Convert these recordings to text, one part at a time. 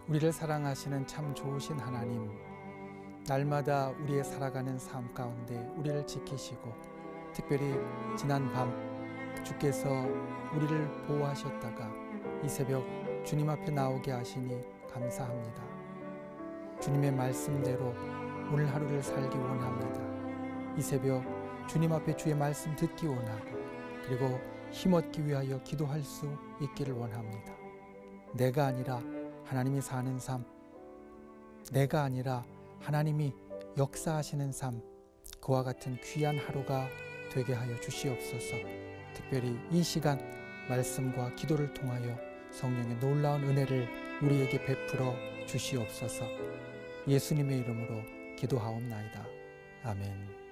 우리를 사랑하시는 참 좋으신 하나님, 날마다 우리의 살아가는 삶 가운데 우리를 지키시고 특별히 지난 밤 주께서 우리를 보호하셨다가 이 새벽 주님 앞에 나오게 하시니 감사합니다. 주님의 말씀대로 오늘 하루를 살기 원합니다. 이 새벽 주님 앞에 주의 말씀 듣기 원하고 그리고 힘얻기 위하여 기도할 수 있기를 원합니다. 내가 아니라 하나님이 사는 삶, 내가 아니라 하나님이 역사하시는 삶, 그와 같은 귀한 하루가 되게 하여 주시옵소서. 특별히 이 시간 말씀과 기도를 통하여 성령의 놀라운 은혜를 우리에게 베풀어 주시옵소서. 예수님의 이름으로 기도하옵나이다. 아멘.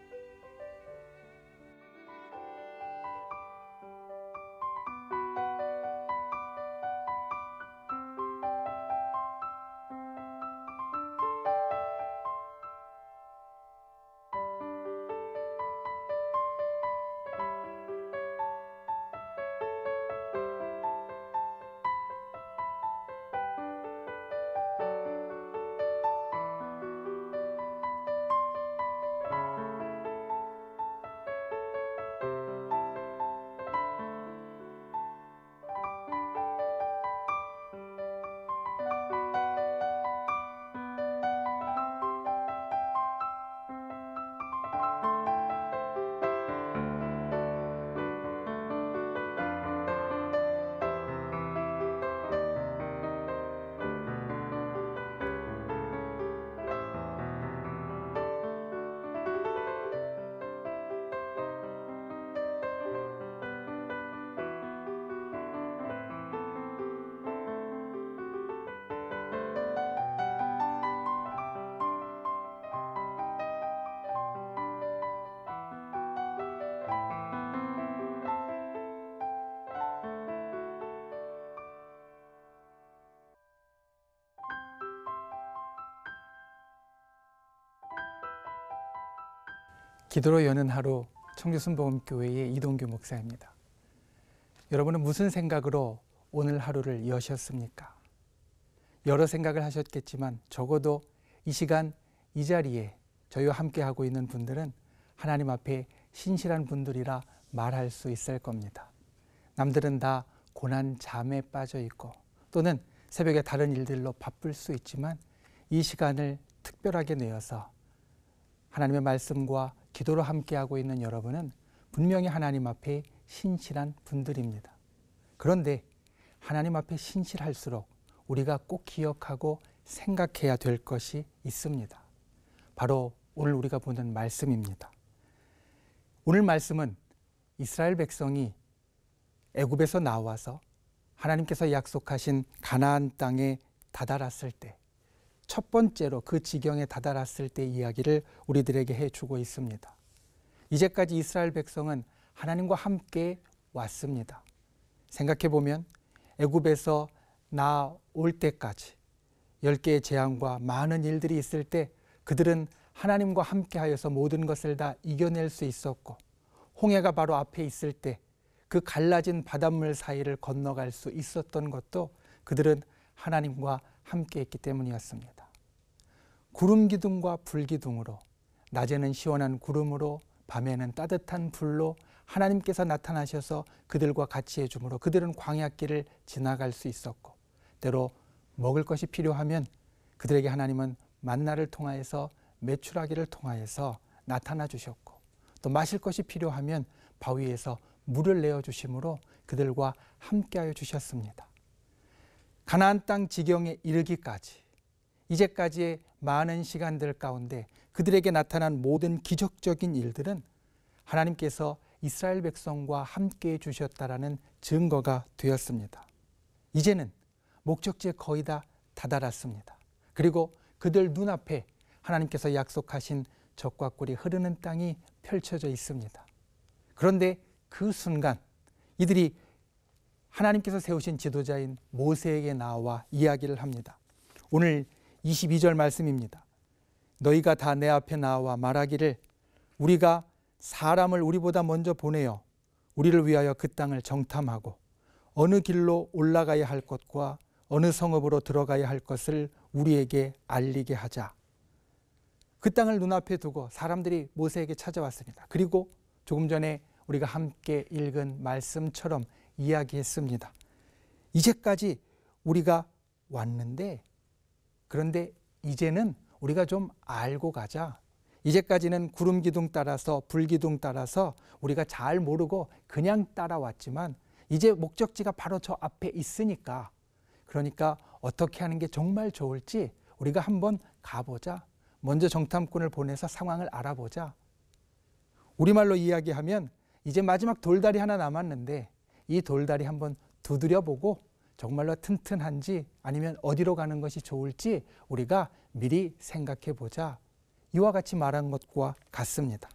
기도로 여는 하루, 청주순복음교회의 이동규 목사입니다. 여러분은 무슨 생각으로 오늘 하루를 여셨습니까? 여러 생각을 하셨겠지만 적어도 이 시간 이 자리에 저희와 함께하고 있는 분들은 하나님 앞에 신실한 분들이라 말할 수 있을 겁니다. 남들은 다 고난 잠에 빠져 있고 또는 새벽에 다른 일들로 바쁠 수 있지만 이 시간을 특별하게 내어서 하나님의 말씀과 기도로 함께하고 있는 여러분은 분명히 하나님 앞에 신실한 분들입니다. 그런데 하나님 앞에 신실할수록 우리가 꼭 기억하고 생각해야 될 것이 있습니다. 바로 오늘 우리가 보는 말씀입니다. 오늘 말씀은 이스라엘 백성이 애굽에서 나와서 하나님께서 약속하신 가나안 땅에 다다랐을 때, 첫 번째로 그 지경에 다다랐을 때 이야기를 우리들에게 해주고 있습니다. 이제까지 이스라엘 백성은 하나님과 함께 왔습니다. 생각해보면 애굽에서 나올 때까지 10개의 재앙과 많은 일들이 있을 때 그들은 하나님과 함께 하여서 모든 것을 다 이겨낼 수 있었고, 홍해가 바로 앞에 있을 때 그 갈라진 바닷물 사이를 건너갈 수 있었던 것도 그들은 하나님과 함께 했기 때문이었습니다. 구름 기둥과 불 기둥으로, 낮에는 시원한 구름으로 밤에는 따뜻한 불로 하나님께서 나타나셔서 그들과 같이 해주므로 그들은 광야길을 지나갈 수 있었고, 때로 먹을 것이 필요하면 그들에게 하나님은 만나를 통하여서 메추라기를 통하여서 나타나 주셨고, 또 마실 것이 필요하면 바위에서 물을 내어주심으로 그들과 함께하여 주셨습니다. 가나안 땅 지경에 이르기까지 이제까지의 많은 시간들 가운데 그들에게 나타난 모든 기적적인 일들은 하나님께서 이스라엘 백성과 함께해 주셨다라는 증거가 되었습니다. 이제는 목적지에 거의 다 다다랐습니다. 그리고 그들 눈앞에 하나님께서 약속하신 젖과 꿀이 흐르는 땅이 펼쳐져 있습니다. 그런데 그 순간 이들이 하나님께서 세우신 지도자인 모세에게 나와 이야기를 합니다. 오늘 22절 말씀입니다. 너희가 다 내 앞에 나와 말하기를 우리가 사람을 우리보다 먼저 보내어 우리를 위하여 그 땅을 정탐하고 어느 길로 올라가야 할 것과 어느 성읍으로 들어가야 할 것을 우리에게 알리게 하자. 그 땅을 눈앞에 두고 사람들이 모세에게 찾아왔습니다. 그리고 조금 전에 우리가 함께 읽은 말씀처럼 이야기했습니다. 이제까지 우리가 왔는데, 그런데 이제는 우리가 좀 알고 가자. 이제까지는 구름 기둥 따라서 불 기둥 따라서 우리가 잘 모르고 그냥 따라왔지만 이제 목적지가 바로 저 앞에 있으니까, 그러니까 어떻게 하는 게 정말 좋을지 우리가 한번 가보자. 먼저 정탐꾼을 보내서 상황을 알아보자. 우리말로 이야기하면 이제 마지막 돌다리 하나 남았는데 이 돌다리 한번 두드려보고 정말로 튼튼한지 아니면 어디로 가는 것이 좋을지 우리가 미리 생각해 보자. 이와 같이 말한 것과 같습니다.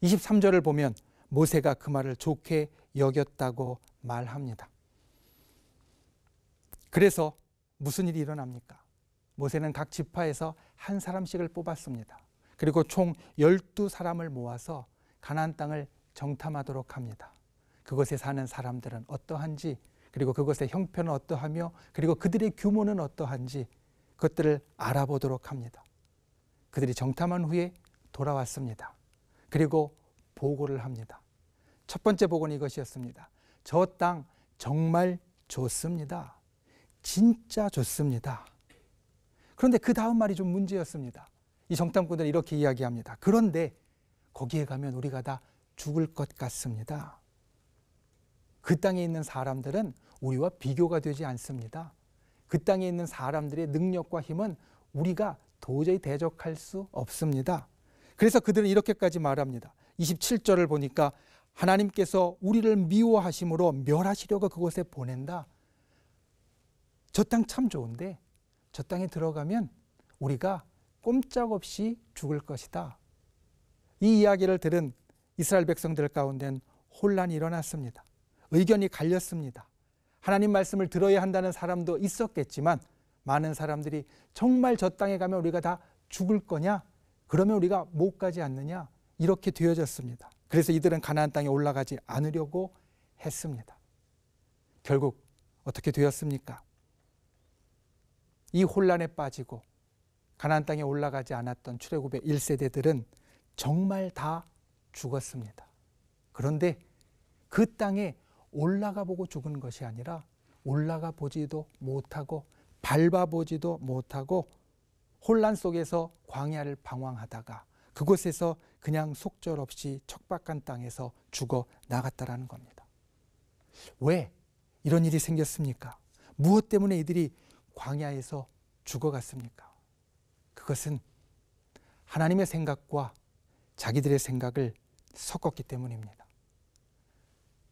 23절을 보면 모세가 그 말을 좋게 여겼다고 말합니다. 그래서 무슨 일이 일어납니까? 모세는 각 지파에서 한 사람씩을 뽑았습니다. 그리고 총 12사람을 모아서 가나안 땅을 정탐하도록 합니다. 그곳에 사는 사람들은 어떠한지, 그리고 그것의 형편은 어떠하며, 그리고 그들의 규모는 어떠한지 그것들을 알아보도록 합니다. 그들이 정탐한 후에 돌아왔습니다. 그리고 보고를 합니다. 첫 번째 보고는 이것이었습니다. 저 땅 정말 좋습니다. 진짜 좋습니다. 그런데 그 다음 말이 좀 문제였습니다. 이 정탐꾼들은 이렇게 이야기합니다. 그런데 거기에 가면 우리가 다 죽을 것 같습니다. 그 땅에 있는 사람들은 우리와 비교가 되지 않습니다. 그 땅에 있는 사람들의 능력과 힘은 우리가 도저히 대적할 수 없습니다. 그래서 그들은 이렇게까지 말합니다. 27절을 보니까 하나님께서 우리를 미워하심으로 멸하시려고 그곳에 보낸다. 저 땅 참 좋은데 저 땅에 들어가면 우리가 꼼짝없이 죽을 것이다. 이 이야기를 들은 이스라엘 백성들 가운데는 혼란이 일어났습니다. 의견이 갈렸습니다. 하나님 말씀을 들어야 한다는 사람도 있었겠지만 많은 사람들이 정말 저 땅에 가면 우리가 다 죽을 거냐? 그러면 우리가 못 가지 않느냐? 이렇게 되어졌습니다. 그래서 이들은 가나안 땅에 올라가지 않으려고 했습니다. 결국 어떻게 되었습니까? 이 혼란에 빠지고 가나안 땅에 올라가지 않았던 출애굽의 1세대들은 정말 다 죽었습니다. 그런데 그 땅에 올라가 보고 죽은 것이 아니라 올라가 보지도 못하고 밟아보지도 못하고 혼란 속에서 광야를 방황하다가 그곳에서 그냥 속절없이 척박한 땅에서 죽어 나갔다라는 겁니다. 왜 이런 일이 생겼습니까? 무엇 때문에 이들이 광야에서 죽어갔습니까? 그것은 하나님의 생각과 자기들의 생각을 섞었기 때문입니다.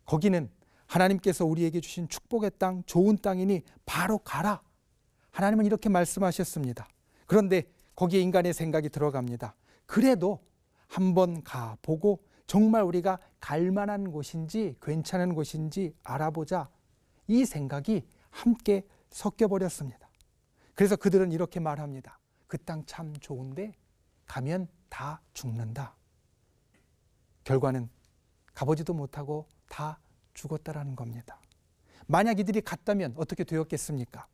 거기는 하나님께서 우리에게 주신 축복의 땅, 좋은 땅이니 바로 가라. 하나님은 이렇게 말씀하셨습니다. 그런데 거기에 인간의 생각이 들어갑니다. 그래도 한번 가보고 정말 우리가 갈 만한 곳인지 괜찮은 곳인지 알아보자. 이 생각이 함께 섞여버렸습니다. 그래서 그들은 이렇게 말합니다. 그 땅 참 좋은데 가면 다 죽는다. 결과는 가보지도 못하고 다 죽었다라는 겁니다. 만약 이들이 갔다면 어떻게 되었겠습니까?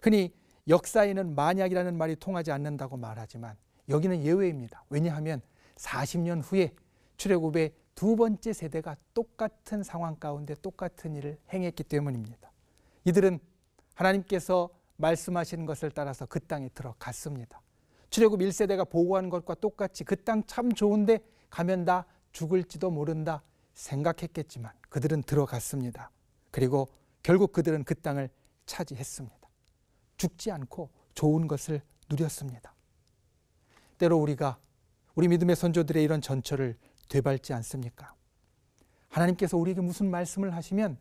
흔히 역사에는 만약이라는 말이 통하지 않는다고 말하지만 여기는 예외입니다. 왜냐하면 40년 후에 출애굽의 두 번째 세대가 똑같은 상황 가운데 똑같은 일을 행했기 때문입니다. 이들은 하나님께서 말씀하시는 것을 따라서 그 땅에 들어갔습니다. 출애굽 1세대가 보고한 것과 똑같이 그 땅 참 좋은데 가면 다 죽을지도 모른다 생각했겠지만 그들은 들어갔습니다. 그리고 결국 그들은 그 땅을 차지했습니다. 죽지 않고 좋은 것을 누렸습니다. 때로 우리가 우리 믿음의 선조들의 이런 전철을 되밟지 않습니까? 하나님께서 우리에게 무슨 말씀을 하시면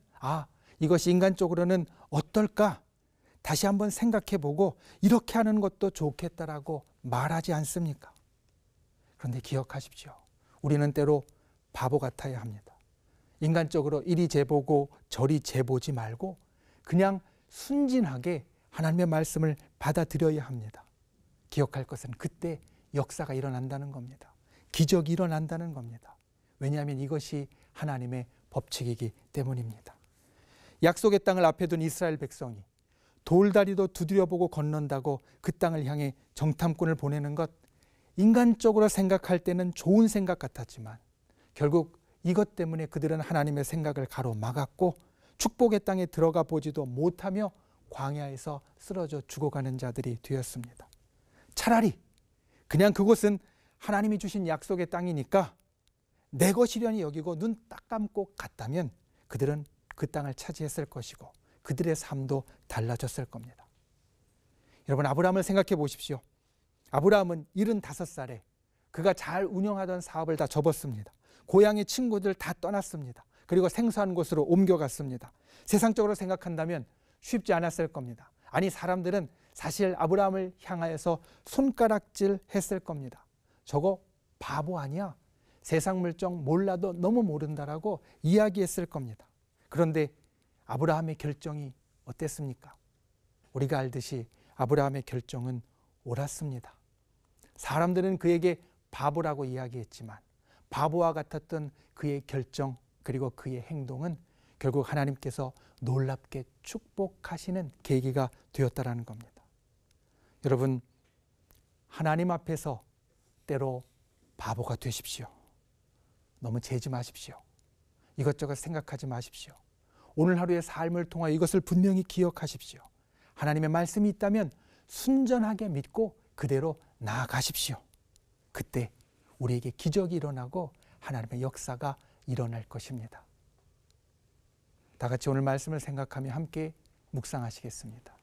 이것이 인간적으로는 어떨까? 다시 한번 생각해보고 이렇게 하는 것도 좋겠다라고 말하지 않습니까? 그런데 기억하십시오. 우리는 때로 바보 같아야 합니다. 인간적으로 이리 재보고 저리 재보지 말고 그냥 순진하게 하나님의 말씀을 받아들여야 합니다. 기억할 것은 그때 역사가 일어난다는 겁니다. 기적이 일어난다는 겁니다. 왜냐하면 이것이 하나님의 법칙이기 때문입니다. 약속의 땅을 앞에 둔 이스라엘 백성이 돌다리도 두드려보고 건넌다고 그 땅을 향해 정탐꾼을 보내는 것, 인간적으로 생각할 때는 좋은 생각 같았지만 결국 이것 때문에 그들은 하나님의 생각을 가로막았고 축복의 땅에 들어가 보지도 못하며 광야에서 쓰러져 죽어가는 자들이 되었습니다. 차라리 그냥 그곳은 하나님이 주신 약속의 땅이니까 내 것이려니 여기고 눈 딱 감고 갔다면 그들은 그 땅을 차지했을 것이고 그들의 삶도 달라졌을 겁니다. 여러분, 아브라함을 생각해 보십시오. 아브라함은 75살에 그가 잘 운영하던 사업을 다 접었습니다. 고향의 친구들 다 떠났습니다. 그리고 생소한 곳으로 옮겨갔습니다. 세상적으로 생각한다면 쉽지 않았을 겁니다. 아니, 사람들은 사실 아브라함을 향하여서 손가락질 했을 겁니다. 저거 바보 아니야? 세상 물정 몰라도 너무 모른다라고 이야기했을 겁니다. 그런데 아브라함의 결정이 어땠습니까? 우리가 알듯이 아브라함의 결정은 옳았습니다. 사람들은 그에게 바보라고 이야기했지만 바보와 같았던 그의 결정 그리고 그의 행동은 결국 하나님께서 놀랍게 축복하시는 계기가 되었다라는 겁니다. 여러분, 하나님 앞에서 때로 바보가 되십시오. 너무 재지 마십시오. 이것저것 생각하지 마십시오. 오늘 하루의 삶을 통하여 이것을 분명히 기억하십시오. 하나님의 말씀이 있다면 순전하게 믿고 그대로 나아가십시오. 그때 우리에게 기적이 일어나고 하나님의 역사가 일어날 것입니다. 다 같이 오늘 말씀을 생각하며 함께 묵상하시겠습니다.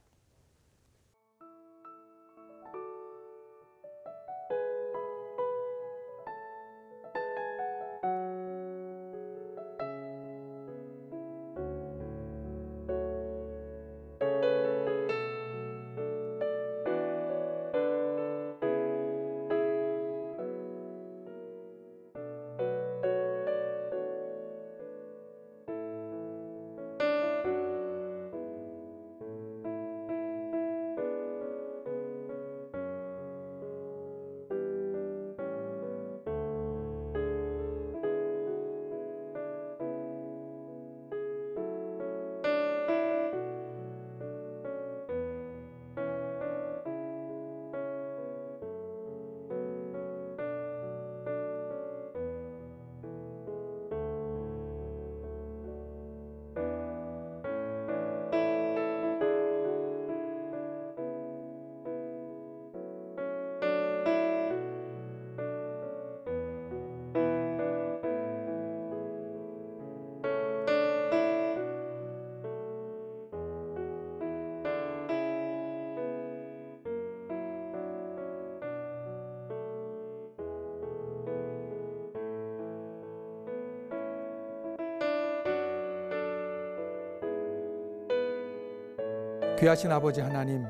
귀하신 아버지 하나님,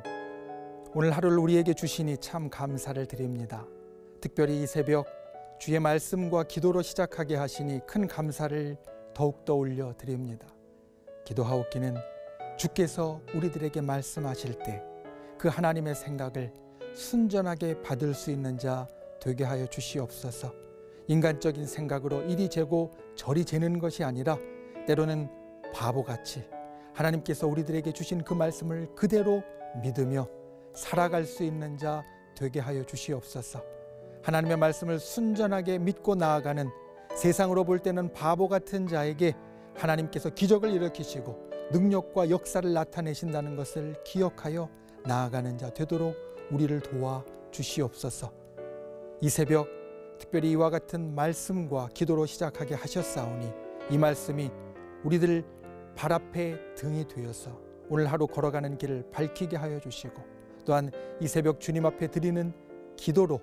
오늘 하루를 우리에게 주시니 참 감사를 드립니다. 특별히 이 새벽 주의 말씀과 기도로 시작하게 하시니 큰 감사를 더욱더 올려드립니다. 기도하옵기는 주께서 우리들에게 말씀하실 때 그 하나님의 생각을 순전하게 받을 수 있는 자 되게 하여 주시옵소서. 인간적인 생각으로 이리 재고 저리 재는 것이 아니라 때로는 바보같이 하나님께서 우리들에게 주신 그 말씀을 그대로 믿으며 살아갈 수 있는 자 되게 하여 주시옵소서. 하나님의 말씀을 순전하게 믿고 나아가는 세상으로 볼 때는 바보 같은 자에게 하나님께서 기적을 일으키시고 능력과 역사를 나타내신다는 것을 기억하여 나아가는 자 되도록 우리를 도와 주시옵소서. 이 새벽 특별히 이와 같은 말씀과 기도로 시작하게 하셨사오니 이 말씀이 우리들 발 앞에 등이 되어서 오늘 하루 걸어가는 길을 밝히게 하여 주시고 또한 이 새벽 주님 앞에 드리는 기도로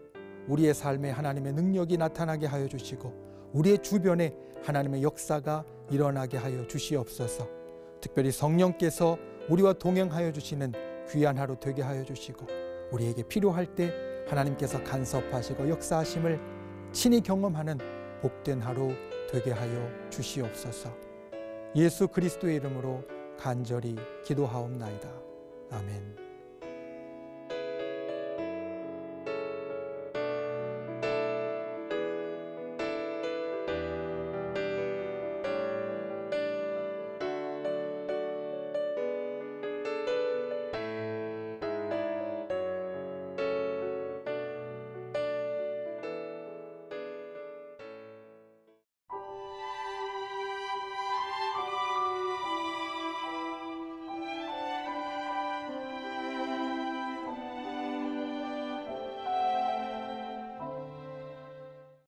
우리의 삶에 하나님의 능력이 나타나게 하여 주시고 우리의 주변에 하나님의 역사가 일어나게 하여 주시옵소서. 특별히 성령께서 우리와 동행하여 주시는 귀한 하루 되게 하여 주시고 우리에게 필요할 때 하나님께서 간섭하시고 역사하심을 친히 경험하는 복된 하루 되게 하여 주시옵소서. 예수 그리스도의 이름으로 간절히 기도하옵나이다. 아멘.